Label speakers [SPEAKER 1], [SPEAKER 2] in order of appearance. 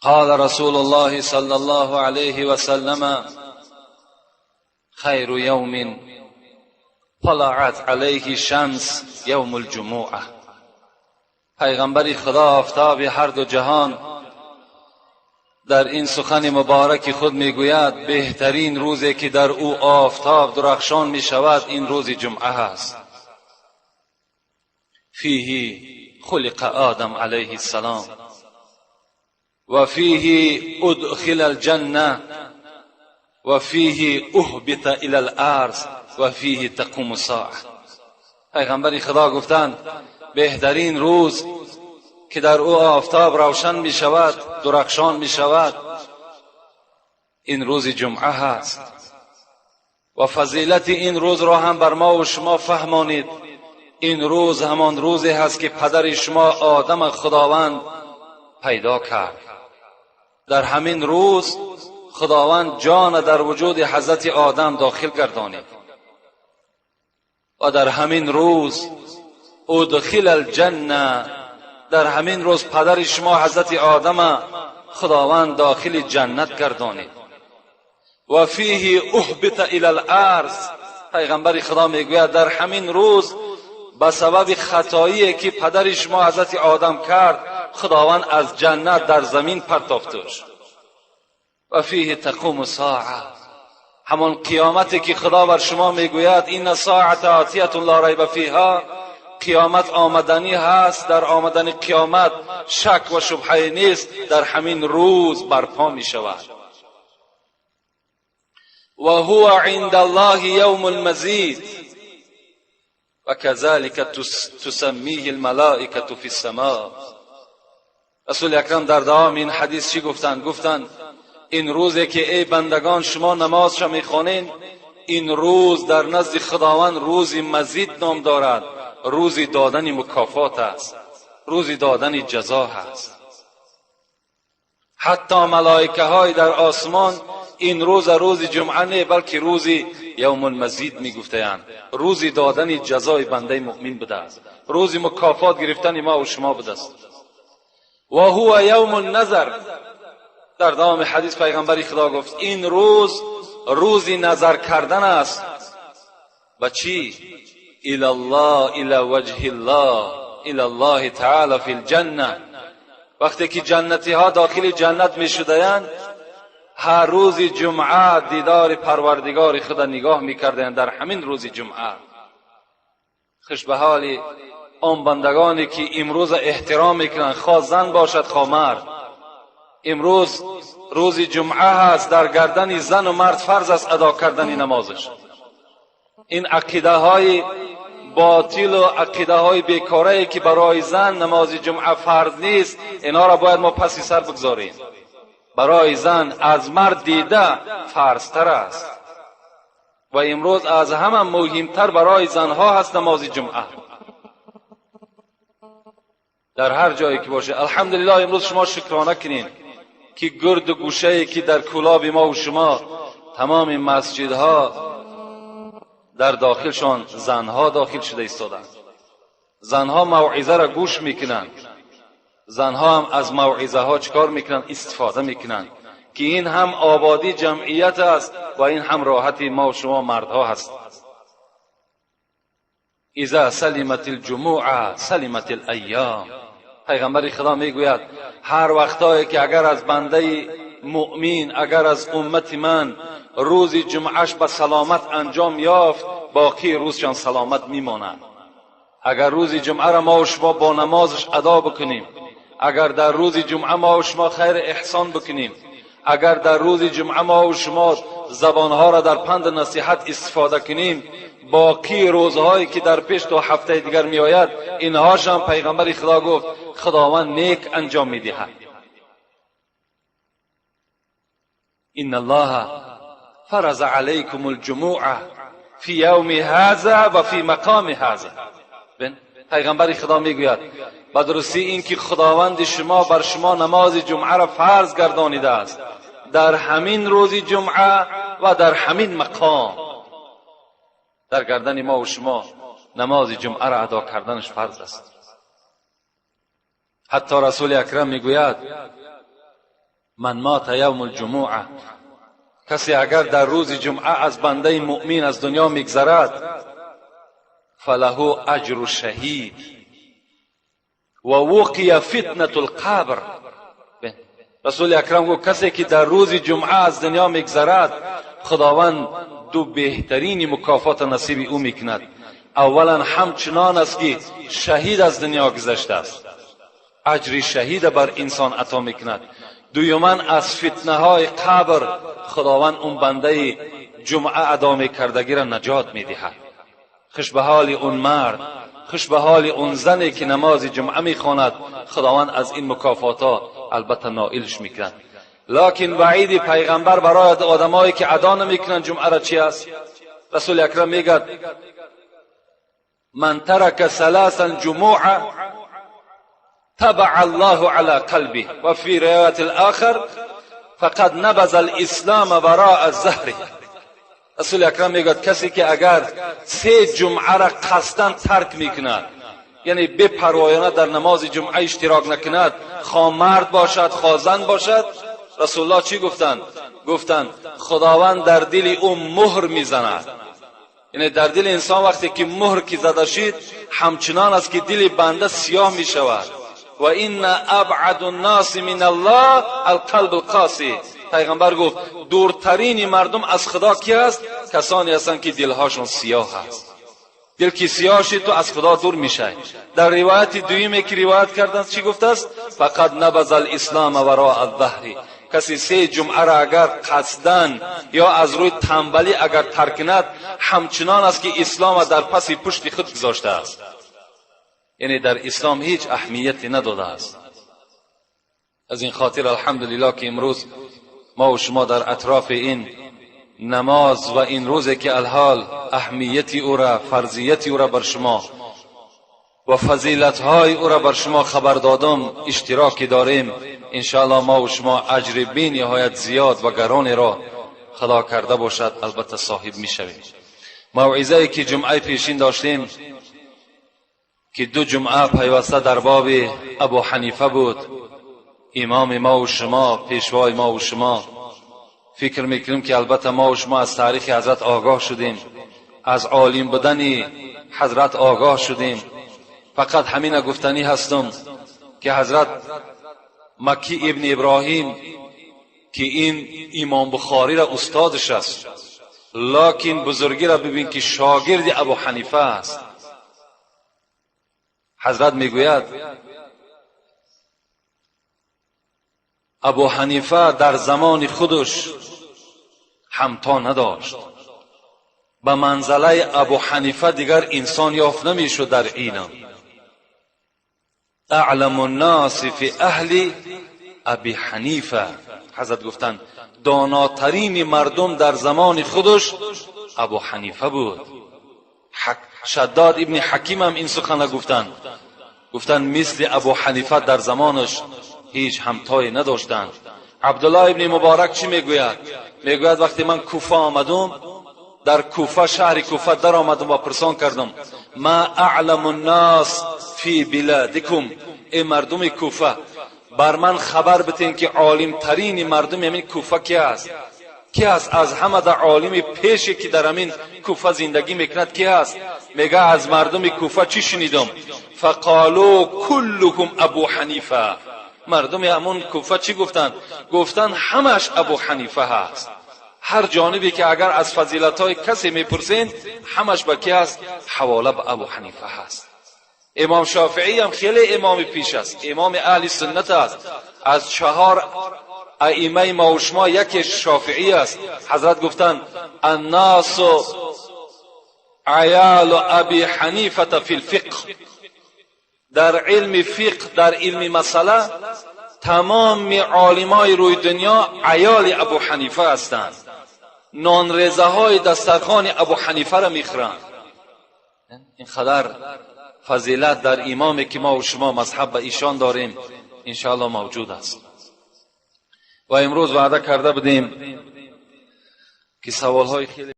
[SPEAKER 1] قال رسول الله صلى الله عليه وسلم خير يوم طلعت عليه الشمس يوم الجمعه. پیغمبر خدا آفتاب هر دو جهان در این سخن مبارک خود میگوید بهترین روزی که در او آفتاب درخشان می شود این روز جمعه است. فیه خلق آدم علیه السلام و فیه ادخل الجنه و فیه اهبط الى الارض و فیه تقوم الساعه. پیغمبر خدا گفتند بهترین روز که در او آفتاب روشن می شود درخشان می شود این روز جمعه هست و فضیلت این روز را هم بر ما و شما فهمانید. این روز همان روزی هست که پدر شما آدم خداوند پیدا کرد. در همین روز خداوند جان در وجود حضرت آدم داخل گردانید و در همین روز ادخل الجنه، در همین روز پدر شما حضرت آدم خداوند داخل جنت گردانید. و فیه اهبط الی الارض، پیغمبر خدا میگوید در همین روز به سبب خطایی که پدر شما حضرت آدم کرد خداوند از جنت در زمین پرتافتش. و فیه تقوم الساعه، همان قیامتی که خدا بر شما میگوید این ساعت آتیه لا ریب فیها، قیامت آمدنی هست، در آمدن قیامت شک و شبهه نیست، در همین روز برپا می شود. و هو عند الله یوم المزید و کذلک تسمیه الملائکه فی السماء. رسول اکرم در دوام این حدیث چی گفتند؟ گفتند این روزی که ای بندگان شما نماز را میخوانید این روز در نزد خداوند روز مزید نام دارد، روزی دادن مکافات است، روزی دادن جزا است. حتی ملائکه های در آسمان این روز جمعه نه بلکه روزی یوم المزید می گفتند، روزی دادن جزای بنده مؤمن بوده است، روزی مکافات گرفتن ما و شما بوده است. و هو یوم النظر، در دوام حدیث پیغمبر خدا گفت این روز روزی نظر کردن است. و چی؟ الى الله، الى وجه الله، الى الله تعالی فی الجنه. وقتی که جنتی ها داخل جنت می شدند هر روز جمعه دیدار پروردگار خدا نگاه می کردند. در همین روز جمعه خوش به حال آن بندگانی که امروز احترام میکنند، خواه زن باشد خواه مرد. امروز روز جمعه هست، در گردن زن و مرد فرض است ادا کردن نمازش. این عقیده های باطل و عقیده های بیکاره که برای زن نماز جمعه فرض نیست، اینا را باید ما پس سر بگذاریم. برای زن از مرد دیده فرض تر است و امروز از همه مهمتر برای زنها هست نماز جمعه. در هر جایی که باشه الحمدلله امروز شما شکرانه کنین که گرد و گوشه‌ای که در کلاب ما و شما تمام مسجدها در داخلشان زنها داخل شده ایستادند. زنها موعظه را گوش میکنند، زنها هم از موعظه ها چکار میکنند؟ استفاده میکنند که این هم آبادی جمعیت است و این هم راحت ما و شما مردها هست. اذا سلمت الجموع سلمت الایام. پیغمبر خدا میگوید هر وقتایی که اگر از بنده مؤمن، اگر از امت من روز جمعهش به سلامت انجام یافت باقی روزشان سلامت میماند. اگر روز جمعه را ما و شما با نمازش ادا بکنیم، اگر در روز جمعه ما و شما خیر احسان بکنیم، اگر در روز جمعه ما و شما زبانها را در پند نصیحت استفاده کنیم، باقی روزهایی که در پیش تا هفته دیگر می آید اینهاش هم پیغمبر خدا گفت خداوند نیک انجام می دهد. ان الله فرض علیکم الجموع فی یوم هذا و فی مقام هذا. پیغمبر خدا میگوید به درستی این که خداوند شما بر شما نماز جمعه را فرض گردانیده است در همین روز جمعه و در همین مقام. در گردن ما و شما نماز جمعه را ادا کردنش فرض است. حتی رسول اکرم میگوید من مات یوم الجمعه، کسی اگر در روز جمعه از بنده مؤمن از دنیا میگذرد، فله اجر شهید و وقی فتنه القبر. رسول اکرم گفت کسی که در روز جمعه از دنیا میگذرد، خداوند دو بهترین مکافات نصیب او میکند. اولا همچنان است که شهید از دنیا گذشته است، اجر شهید بر انسان عطا میکند. دوما از فتنه های قبر خداوند اون بنده جمعه ادا میکردگی را نجات میدهد. خوش به حال اون مرد، خوش به حال اون زنی که نماز جمعه میخواند، خداوند از این مکافات البته نائلش میکند. لکن وعید پیغمبر برای آدمایی که ادا نمیکنن جمعه را چی است؟ رسول اکرم میگه من ترک ثلاثا جمعه تبع الله على قلبه و فی روایت الاخر فقد نبذ الاسلام وراء الظهر. رسول اکرم میگه کسی که اگر 3 جمعه را قصداً ترک میکند، یعنی بے پروایانه در نماز جمعه اشتراک نکند، خواه مرد باشد خواه زن باشد، رسول الله چی گفتند خداوند در دل او مهر میزند. یعنی در دل انسان وقتی که مهر کی زده شد، همچنان است که دل بنده سیاه می شود. و ان ابعد الناس من الله القلب القاسی. پیغمبر گفت دورترین مردم از خدا کی است؟ کسانی هستند که دلهاشون سیاه است. دل کی سیاه شد تو از خدا دور میشه. در روایت دویمی که روایت کردند چی گفته است؟ فقط نبذ الاسلام وراء الظهر. کسی 3 جمعه را اگر قصداً یا از روی تنبلی اگر ترک کند، همچنان است که اسلام در پس پشت خود گذاشته است. یعنی در اسلام هیچ اهمیتی نداده است. از این خاطر الحمدلله که امروز ما و شما در اطراف این نماز و این روزی که الحال اهمیتی او را، فرضیتی او را بر شما و فضیلت‌های او را بر شما خبر دادم اشتراکی داریم. انشاءالله ما و شما اجر بی نهایت زیاد و گران را خدا کرده باشد البته صاحب میشویم. موعظه‌ای که جمعه پیشین داشتیم که 2 جمعه پیوسته در باب ابو حنیفه بود، امام ما و شما، پیشوای ما و شما. فکر میکنیم که البته ما و شما از تاریخ حضرت آگاه شدیم، از عالم بودن حضرت آگاه شدیم. فقط همین گفتنی هستم که حضرت مکی ابن ابراهیم که این امام بخاری را استادش است، لکن بزرگی را ببین که شاگرد ابو حنیفه است. حضرت میگوید ابو حنیفه در زمان خودش همتا نداشت. به منزله ابو حنیفه دیگر انسان یافت نمیشد در علم. اعلم الناس فی اهل ابی حنیفه. حضرت گفتند داناترین مردم در زمان خودش ابو حنیفه بود. شداد ابن حکیم هم این سخن گفتند مثل ابو حنیفه در زمانش هیچ همتایی نداشتند. عبدالله ابن مبارک چی میگوید؟ میگوید وقتی من کوفه آمدم، در کوفه، شهر کوفه در آمدم و پرسان کردم ما اعلم الناس فی بلادکم، ای مردم کوفه بر من خبر بتین که عالم ترین مردم همین کوفه کی است؟ کی است از همه در عالم پیشی که در همین کوفه زندگی میکند کی است؟ میگه از مردم کوفه چی شنیدم؟ فقالوا كلهم ابو حنیفه. مردم همون کوفه چی گفتند همش ابو حنیفه هست. هر جانبی که اگر از فضیلت‌های کسی میپرسین همش با کی است؟ حواله به ابو حنیفه هست. امام شافعی هم خیلی امام پیش است، امام اهل سنت است. از 4 ائمه ما و شما یکیش شافعی است. حضرت گفتند الناس عیال ابی حنیفه فی الفقه. در علم فقه، در علم مسئله تمام عالمای روی دنیا عیال ابو حنیفه هستند. نان ریزه های دسترخوان ابو حنیفه را میخورند. این خدر فضیلت در امامی که ما و شما مذهب به ایشان داریم انشاءالله موجود است. و امروز وعده کرده بودیم که سوال های خیلی